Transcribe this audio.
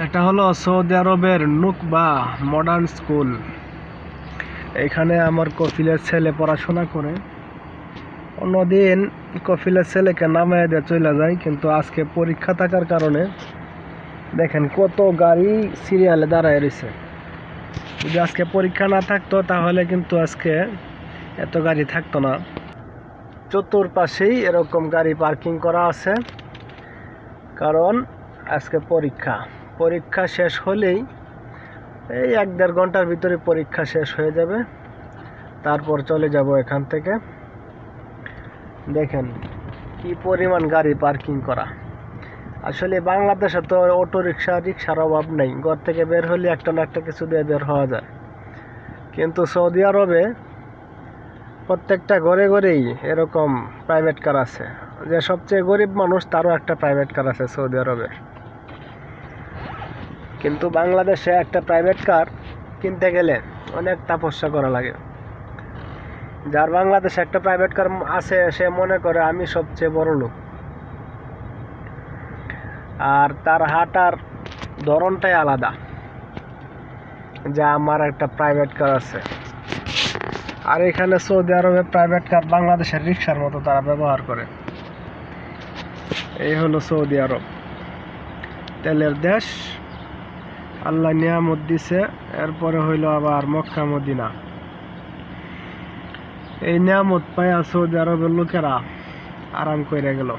এটা হলো সৌদি আরবের নুকবা মডার্ন স্কুল। এখানে আমার কফিলের ছেলে পড়াশোনা করে। অন্যদিন কফিলের ছেলেকে নামায় দিয়ে চলে যায়, কিন্তু আজকে পরীক্ষা থাকার কারণে দেখেন কত গাড়ি সিরিয়ালে দাঁড়ায় রয়েছে। যদি আজকে পরীক্ষা না থাকতো তাহলে কিন্তু আজকে এত গাড়ি থাকতো না। চতুর্পাশেই এরকম গাড়ি পার্কিং করা আছে, কারণ আজকে পরীক্ষা শেষ হলেই এই 1-1.5 ঘন্টার ভিতরে পরীক্ষা শেষ হয়ে যাবে। তারপর চলে যাব এখান থেকে। দেখেন কি পরিমাণ গাড়ি পার্কিং করা। আসলে বাংলাদেশে তো অটো রিক্সার অভাব নেই, ঘর থেকে বের হলে একটা না একটা কিছু দিয়ে বের হওয়া যায়। কিন্তু সৌদি আরবে প্রত্যেকটা ঘরে ঘরেই এরকম প্রাইভেট কার আছে। যে সবচেয়ে গরিব মানুষ তারও একটা প্রাইভেট কার আছে সৌদি আরবে। কিন্তু বাংলাদেশে একটা প্রাইভেট কার কিনতে গেলে অনেক তপস্যা করা লাগে। যার বাংলাদেশে একটা প্রাইভেট কার আছে সে মনে করে আমি সবচেয়ে বড় লোক, আর তার হাঁটার ধরনটাই আলাদা, যে আমার একটা প্রাইভেট কার আছে। আর এখানে সৌদি আরবে প্রাইভেট কার বাংলাদেশের রিক্সার মতো তারা ব্যবহার করে। এই হলো সৌদি আরব, তেলের দেশ, আল্লাহ নিয়ামত দিছে। এরপরে হইলো আবার মক্কা মদিনা। এই নিয়ামত পাইয়া সৌদি আরবের লোকেরা আরাম করে গেল।